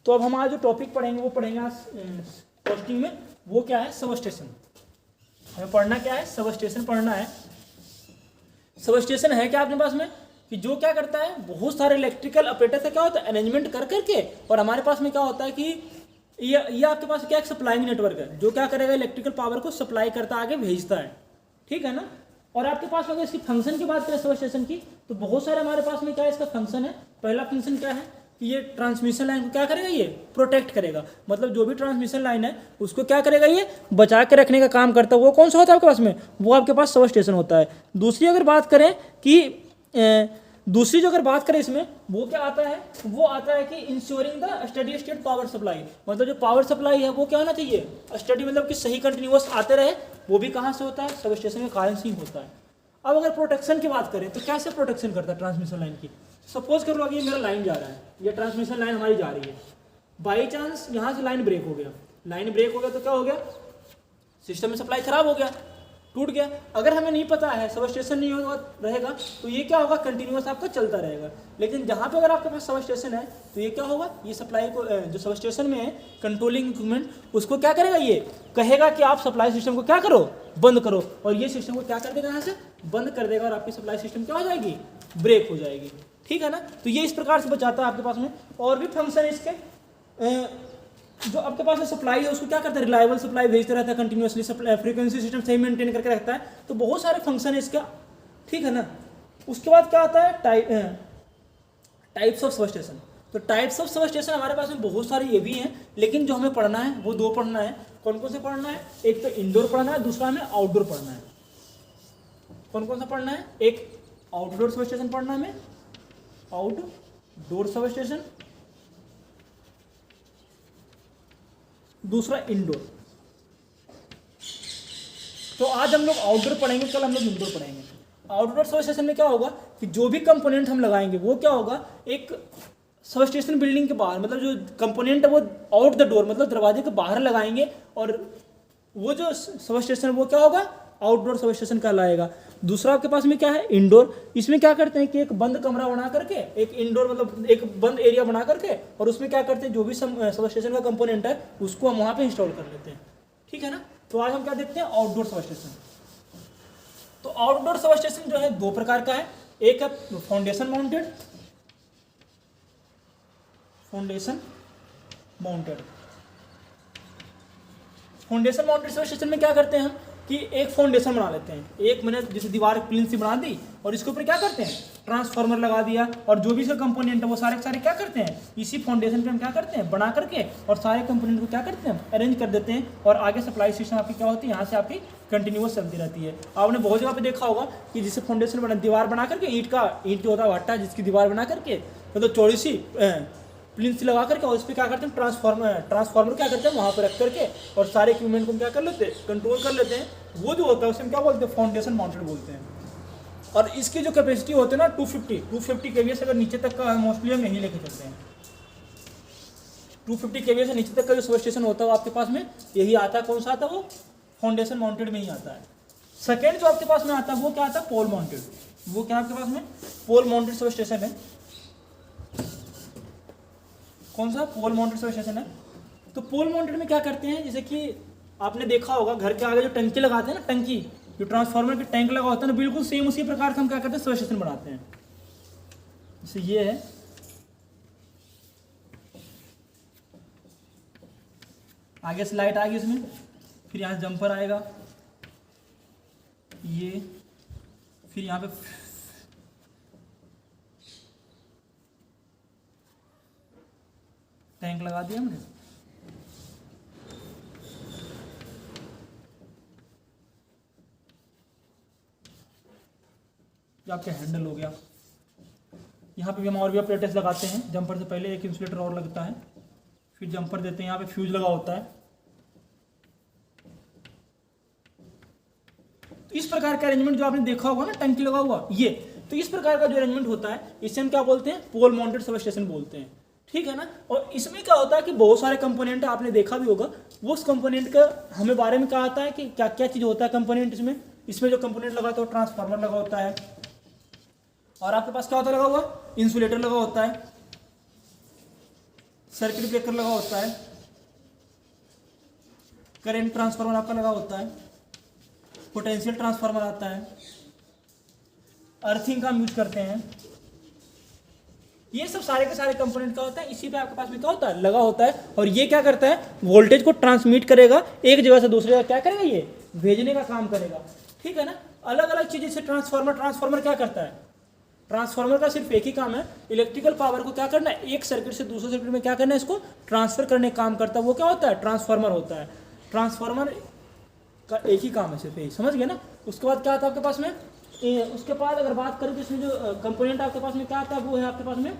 तो अब हमारा जो टॉपिक पढ़ेंगे वो पढ़ेंगे आज कॉस्टिंग में, वो क्या है, सब स्टेशन। हमें पढ़ना क्या है, सब स्टेशन पढ़ना है। सब स्टेशन है क्या अपने पास में कि जो क्या करता है, बहुत सारे इलेक्ट्रिकल ऑपरेटर से क्या होता है अरेंजमेंट कर करके, और हमारे पास में क्या होता है कि ये आपके पास क्या एक सप्लाइंग नेटवर्क है जो क्या करेगा, इलेक्ट्रिकल पावर को सप्लाई करता आगे भेजता है, ठीक है ना। और आपके पास में अगर इसकी फंक्शन की बात करें सब स्टेशन की, तो बहुत सारे हमारे पास में क्या है इसका फंक्शन है। पहला फंक्शन क्या है कि ये ट्रांसमिशन लाइन को क्या करेगा, ये प्रोटेक्ट करेगा, मतलब जो भी ट्रांसमिशन लाइन है उसको क्या करेगा, ये बचा के रखने का काम करता है। वो कौन सा होता है आपके पास में, वो आपके पास सब स्टेशन होता है। दूसरी अगर बात करें कि दूसरी जो अगर बात करें इसमें, वो क्या आता है, वो आता है कि ensuring the steady state power supply, मतलब जो पावर सप्लाई है वो क्या होना चाहिए, स्टडी मतलब कि सही कंटिन्यूअस आते रहे। वो भी कहाँ से होता है, सब स्टेशन के कारण से ही होता है। अब अगर प्रोटेक्शन की बात करें तो कैसे प्रोटेक्शन करता है ट्रांसमिशन लाइन की। सपोज कर लो अभी मेरा लाइन जा रहा है, ये ट्रांसमिशन लाइन हमारी जा रही है, बाई चांस यहाँ से लाइन ब्रेक हो गया, लाइन ब्रेक हो गया तो क्या हो गया, सिस्टम में सप्लाई खराब हो गया, टूट गया। अगर हमें नहीं पता है, सब स्टेशन नहीं होगा रहेगा, तो ये क्या होगा, कंटिन्यूअस आपका चलता रहेगा। लेकिन जहाँ पे अगर आपके पास सब स्टेशन है तो ये क्या होगा, ये सप्लाई को जो सब स्टेशन में है कंट्रोलिंग इक्विपमेंट, उसको क्या करेगा, ये कहेगा कि आप सप्लाई सिस्टम को क्या करो, बंद करो, और ये सिस्टम को क्या कर देगा, यहाँ से बंद कर देगा, और आपकी सप्लाई सिस्टम क्या हो जाएगी, ब्रेक हो जाएगी, ठीक है ना। तो ये इस प्रकार से बचाता है आपके पास में। और भी फंक्शन है इसके, जो आपके पास में सप्लाई है उसको क्या करता है, रिलायबल सप्लाई भेजता रहता है कंटिन्यूअसली, सप्लाई फ्रीक्वेंसी सिस्टम सही मेंटेन करके रखता है। तो बहुत सारे फंक्शन है इसका, ठीक है ना। उसके बाद क्या आता है, टाइप्स ऑफ सब स्टेशन। तो टाइप्स ऑफ सब स्टेशन हमारे पास में बहुत सारे ये भी हैं, लेकिन जो हमें पढ़ना है वो दो पढ़ना है। कौन कौन से पढ़ना है, एक तो इंडोर पढ़ना है, दूसरा हमें आउटडोर पढ़ना है। कौन कौन सा पढ़ना है, एक आउटडोर सब स्टेशन पढ़ना है हमें, आउटडोर सब स्टेशन, दूसरा इंडोर। तो आज हम लोग आउटडोर पढ़ेंगे, कल हम लोग इंडोर पढ़ेंगे। आउटडोर सब स्टेशन में क्या होगा कि जो भी कंपोनेंट हम लगाएंगे वो क्या होगा, एक सब स्टेशन बिल्डिंग के बाहर, मतलब जो कंपोनेंट है वो आउट द डोर, मतलब दरवाजे के बाहर लगाएंगे, और वो जो सब स्टेशन वो क्या होगा, आउटडोर सब स्टेशन कहलाएगा। दूसरा आपके पास में क्या है, इंडोर। इसमें क्या करते हैं कि एक बंद कमरा बना करके, एक इंडोर मतलब एक बंद एरिया बना करके, और उसमें क्या करते हैं, जो भी सब स्टेशन का कंपोनेंट है उसको हम वहाँ पे इंस्टॉल कर लेते हैं, ठीक है ना। तो आज हम क्या देखते हैं, आउटडोर सब स्टेशन। तो आउटडोर सब स्टेशन जो है दो प्रकार का है, एक है foundation mounted, foundation mounted. Foundation mounted sub station में क्या करते हैं हम कि एक फाउंडेशन बना लेते हैं, एक मैंने जैसे दीवार प्लेन सी बना दी, और इसके ऊपर क्या करते हैं, ट्रांसफार्मर लगा दिया, और जो भी इसका कंपोनेंट है वो सारे के सारे क्या करते हैं, इसी फाउंडेशन पे हम क्या करते हैं, बना करके, और सारे कंपोनेंट को क्या करते हैं, अरेंज कर देते हैं, और आगे सप्लाई सिस्टम आपकी क्या होती है, यहाँ से आपकी कंटिन्यूअस चलती रहती है। आपने बहुत जगह पे देखा होगा कि जिसे फाउंडेशन बना, दीवार बना करके, ईंट जो होता है भट्टा जिसकी दीवार बना करके, मतलब चौड़ी सी प्लिंथ लगा करके, और उस पर क्या करते हैं, ट्रांसफार्मर क्या करते हैं वहाँ पर रख करके, और सारे इक्विपमेंट को क्या कर लेते हैं, कंट्रोल कर लेते हैं। वो जो होता है उसे हम क्या बोलते हैं, फाउंडेशन माउंटेड बोलते हैं। और इसकी जो कैपेसिटी होती है ना 250 केवीए से अगर नीचे तक का मोस्टली हम यही लेके चलते हैं। 250 केवीए से नीचे तक का जो सब स्टेशन होता है वो आपके पास में यही आता है। कौन सा आता है, वो फाउंडेशन माउंटेड में ही आता है। सेकेंड जो आपके पास में आता है वो क्या आता है, पोल माउंटेड। वो क्या आपके पास में पोल माउंटेड सब स्टेशन है। कौन सा, पोल माउंटेड सब स्टेशन है। तो पोल माउंटेड में क्या करते हैं, जैसे कि आपने देखा होगा घर के आगे जो टंकी लगाते हैं ना, टंकी जो ट्रांसफार्मर के टैंक लगा होता है ना, बिल्कुल सेम उसी प्रकार का हम क्या करते हैं, सब स्टेशन बनाते हैं। जैसे ये है, आगे से लाइट आ गई इसमें, फिर यहाँ जंपर आएगा, ये फिर यहाँ पे टैंक लगा दिया हमने, ये आपका हैंडल हो गया। यहाँ पे भी हम और भी प्लेटेस लगाते हैं। जंपर से पहले एक इंसुलेटर और लगता है, फिर जंपर देते हैं, यहाँ पे फ्यूज लगा होता है। तो इस प्रकार का अरेंजमेंट जो आपने देखा होगा ना, टंकी लगा हुआ ये, तो इस प्रकार का जो अरेंजमेंट होता है इसे हम क्या बोलते हैं, पोल माउंटेड सब स्टेशन बोलते हैं, ठीक है ना। और इसमें क्या होता है कि बहुत सारे कंपोनेंट आपने देखा भी होगा, वो उस कंपोनेंट का हमें बारे में क्या आता है कि क्या क्या चीज़ होता है कंपोनेंट इसमें जो कंपोनेंट लगा होता है, ट्रांसफार्मर लगा होता है, और आपके पास क्या होता है लगा हुआ, इंसुलेटर लगा होता है, सर्किट ब्रेकर लगा होता है, करंट ट्रांसफार्मर आपका लगा होता है, पोटेंशियल ट्रांसफार्मर आता है, अर्थिंग का हम यूज करते हैं। ये सब सारे के सारे कंपोनेंट का होता है, इसी पे आपके पास में क्या होता है, लगा होता है। और ये क्या करता है, वोल्टेज को ट्रांसमिट करेगा, एक जगह से दूसरी जगह क्या करेगा, ये भेजने का काम करेगा। ठीक है ना। अलग अलग चीजें से ट्रांसफार्मर क्या करता है, ट्रांसफार्मर का सिर्फ एक ही काम है, इलेक्ट्रिकल पावर को क्या करना है, एक सर्किट से दूसरे सर्किट में क्या करना है, इसको ट्रांसफर करने का काम करता है। वो क्या होता है, ट्रांसफार्मर होता है। ट्रांसफार्मर का एक ही काम है, सिर्फ यही, समझ गए ना। उसके बाद क्या आता है आपके पास में, उसके बाद अगर बात करें तो इसमें जो कंपोनेंट आपके पास में क्या आता है, वो है आपके पास में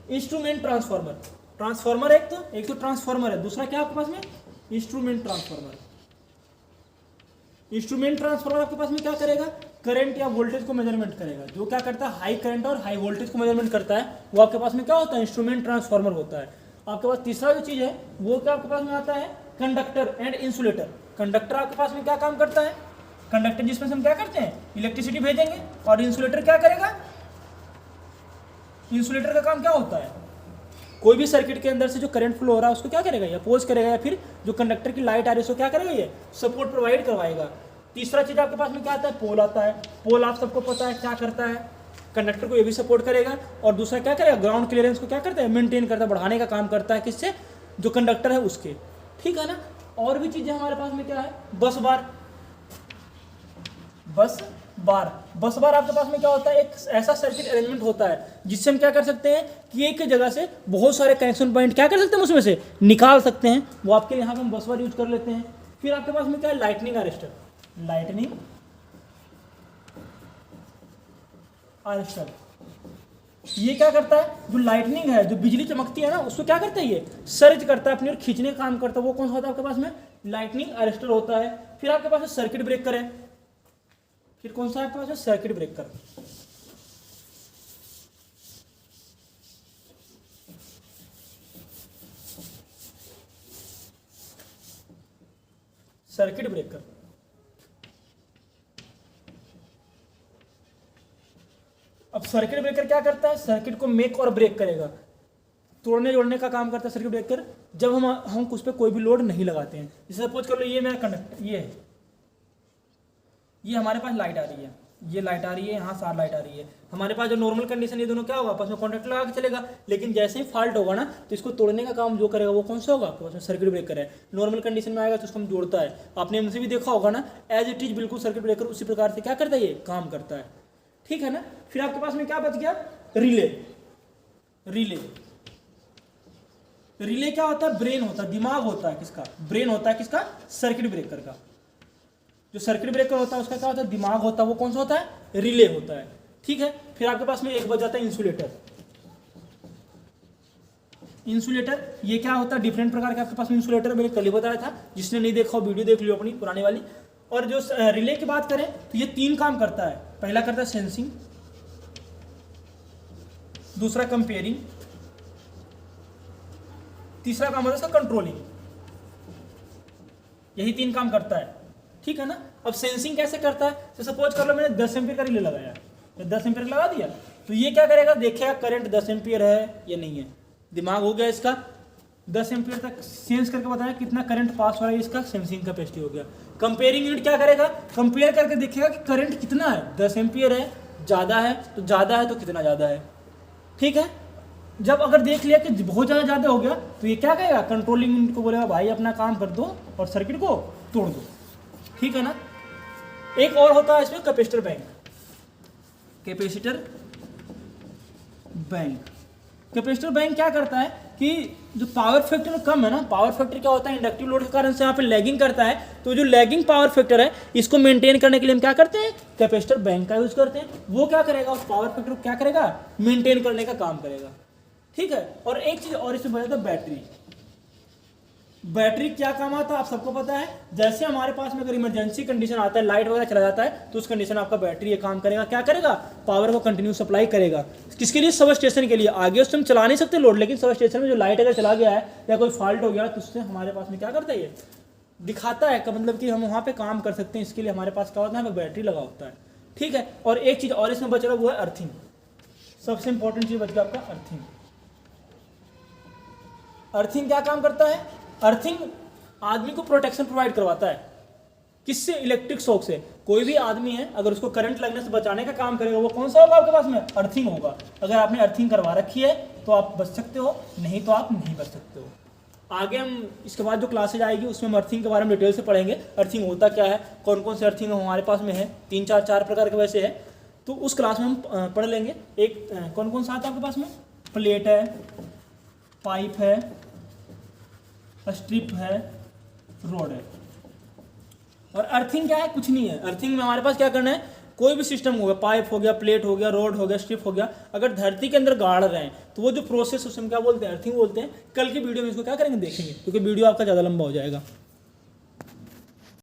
इंस्ट्रूमेंट ट्रांसफार्मर। ट्रांसफार्मर एक तो ट्रांसफार्मर है, दूसरा क्या आपके पास में, इंस्ट्रूमेंट ट्रांसफार्मर। इंस्ट्रूमेंट ट्रांसफार्मर आपके पास में क्या करेगा, करंट या वोल्टेज को मेजरमेंट करेगा। जो क्या करता है, हाई करंट और हाई वोल्टेज को मेजरमेंट करता है, वो आपके पास में क्या होता है, इंस्ट्रूमेंट ट्रांसफार्मर होता है। आपके पास तीसरा जो चीज है वो क्या आपके पास में आता है, कंडक्टर एंड इंसुलेटर। कंडक्टर आपके पास में क्या काम करता है, कंडक्टर जिसमें से हम क्या करते हैं, इलेक्ट्रिसिटी भेजेंगे। और इंसुलेटर क्या करेगा, इंसुलेटर का काम क्या होता है, कोई भी सर्किट के अंदर से जो करंट फ्लो हो रहा है उसको क्या करेगा, या अपोज करेगा, या फिर जो कंडक्टर की लाइट आ रही है उसको क्या करेगा, ये सपोर्ट प्रोवाइड करवाएगा। तीसरा चीज आपके पास में क्या आता है, पोल आता है। पोल आप सबको पता है क्या करता है, कंडक्टर को ये भी सपोर्ट करेगा। और दूसरा क्या करेगा, ग्राउंड क्लियरेंस को क्या करता है, मेंटेन करता है, बढ़ाने का काम करता है, किससे, जो कंडक्टर है उसके। ठीक है ना। और भी चीजें हमारे पास में क्या है, बस बार आपके पास में क्या होता है, एक ऐसा सर्किट अरेंजमेंट होता है जिससे हम क्या कर सकते हैं कि एक जगह से बहुत सारे कनेक्शन पॉइंट क्या कर सकते हैं, उसमें से निकाल सकते हैं। वो आपके लिए यहाँ पे हम बस बार यूज कर लेते हैं। फिर आपके पास में क्या है, लाइटनिंग अरेस्टर। ये क्या करता है, जो लाइटनिंग है, जो बिजली चमकती है ना, उसको क्या करता है, ये सर्ज करता है, अपनी ओर खींचने का काम करता है। वो कौन सा होता है आपके पास में, लाइटनिंग अरेस्टर होता है। फिर आपके पास सर्किट ब्रेकर है। फिर कौन सा आपके पास है, सर्किट ब्रेकर। सर्किट ब्रेकर अब सर्किट ब्रेकर क्या करता है, सर्किट को मेक और ब्रेक करेगा, तोड़ने जोड़ने का काम करता है सर्किट ब्रेकर। जब हम उस पर कोई भी लोड नहीं लगाते हैं। जैसे सपोज कर लो ये मेरा कंडक्टर, ये हमारे पास लाइट आ रही है, ये लाइट आ रही है, यहाँ 4 लाइट आ रही है। हमारे पास जो नॉर्मल कंडीशन, ये दोनों क्या होगा, आपस में कॉन्टैक्ट लगा के चलेगा। लेकिन जैसे ही फॉल्ट होगा ना, तो इसको तोड़ने का काम जो करेगा वो कौन सा होगा, आपके पास में सर्किट ब्रेकर है। नॉर्मल कंडीशन में आएगा तो उसको हम जोड़ता है। आपने हमसे भी देखा होगा ना, एज इट इज बिल्कुल सर्किट ब्रेकर उसी प्रकार से क्या करता है, ये काम करता है। ठीक है ना। फिर आपके पास में क्या बच गया, रिले क्या होता है, ब्रेन होता है, दिमाग होता है किसका, ब्रेन होता है किसका, सर्किट ब्रेकर का। जो सर्किट ब्रेकर होता है उसका क्या होता है, दिमाग होता है, वो कौन सा होता है, रिले होता है। ठीक है। फिर आपके पास में एक बच जाता है इंसुलेटर। ये क्या होता है, डिफरेंट प्रकार के आपके पास में इंसुलेटर, मैंने कल ही बताया था। जिसने नहीं देखा हो वीडियो देख लियो अपनी पुरानी वाली। और जो रिले की बात करें तो ये 3 काम करता है। पहला करता है सेंसिंग, दूसरा कंपेयरिंग, तीसरा काम होता है इसका कंट्रोलिंग। यही 3 काम करता है। ठीक है ना। अब सेंसिंग कैसे करता है, तो सपोज कर लो मैंने 10 एम्पीयर का रिले लगाया, तो 10 एम्पीयर लगा दिया, तो ये क्या करेगा, देखेगा करंट 10 एम्पीयर है या नहीं है। दिमाग हो गया इसका, 10 एम्पीयर तक सेंस करके बताया कितना करंट पास हो रहा है, इसका सेंसिंग कैपेसिटी हो गया। कंपेयरिंग यूनिट क्या करेगा, कंपेयर करके देखेगा कि करंट कितना है, 10 एम्पीयर है, ज़्यादा है तो कितना ज़्यादा है। ठीक है। जब अगर देख लिया कि बहुत ज़्यादा हो गया, तो ये क्या कहेगा, कंट्रोलिंग यूनिट को बोलेगा भाई अपना काम कर दो और सर्किट को तोड़ दो। ठीक है ना। एक और होता है इसमें कैपेसिटर बैंक। कैपेसिटर बैंक क्या करता है कि जो पावर फैक्टर कम है ना, पावर फैक्टर क्या होता है, इंडक्टिव लोड के कारण से यहाँ पे लैगिंग करता है। तो जो लैगिंग पावर फैक्टर है, इसको मेंटेन करने के लिए हम क्या करते हैं, कैपेसिटर बैंक का यूज करते हैं। वो क्या करेगा, उस पावर फैक्टर को क्या करेगा, मेंटेन करने का काम करेगा। ठीक है। और एक चीज और इसमें बचा था, बैटरी क्या काम आता है, आप सबको पता है। जैसे हमारे पास में अगर इमरजेंसी कंडीशन आता है, लाइट वगैरह चला जाता है, तो उस कंडीशन में आपका बैटरी ये काम करेगा, क्या करेगा, पावर को कंटिन्यू सप्लाई करेगा। किसके लिए, सब स्टेशन के लिए। आगे उससे हम चला नहीं सकते लोड, लेकिन सब स्टेशन में जो लाइट अगर चला गया है या कोई फॉल्ट हो गया, तो उससे हमारे पास में क्या करता है, ये दिखाता है, मतलब कि हम वहाँ पे काम कर सकते हैं। इसके लिए हमारे पास क्या होता है, बैटरी लगा होता है। ठीक है। और एक चीज़ और इसमें बच रहा, वो है अर्थिंग। सबसे इंपॉर्टेंट चीज़ बच गया आपका अर्थिंग। अर्थिंग क्या काम करता है? अर्थिंग आदमी को प्रोटेक्शन प्रोवाइड करवाता है। किससे? इलेक्ट्रिक शॉक से। कोई भी आदमी है अगर उसको करंट लगने से बचाने का काम करेगा, वो कौन सा होगा आपके पास में? अर्थिंग होगा। अगर आपने अर्थिंग करवा रखी है तो आप बच सकते हो, नहीं तो आप नहीं बच सकते हो। आगे हम इसके बाद जो क्लासेज आएगी उसमें हम अर्थिंग के बारे में डिटेल से पढ़ेंगे। अर्थिंग होता क्या है, कौन कौन से अर्थिंग हमारे पास में है, चार प्रकार के वैसे है, तो उस क्लास में हम पढ़ लेंगे। एक कौन कौन सा आता है आपके पास में? प्लेट है, पाइप है, स्ट्रिप है, रोड है। और अर्थिंग क्या है? कुछ नहीं है। अर्थिंग में हमारे पास क्या करना है, कोई भी सिस्टम हो गया, पाइप हो गया, प्लेट हो गया, रोड हो गया, स्ट्रिप हो गया, अगर धरती के अंदर गाड़ रहे हैं तो वो जो प्रोसेस उसमें क्या बोलते हैं? अर्थिंग बोलते हैं। कल की वीडियो में इसको क्या करेंगे, देखेंगे, क्योंकि वीडियो आपका ज़्यादा लंबा हो जाएगा।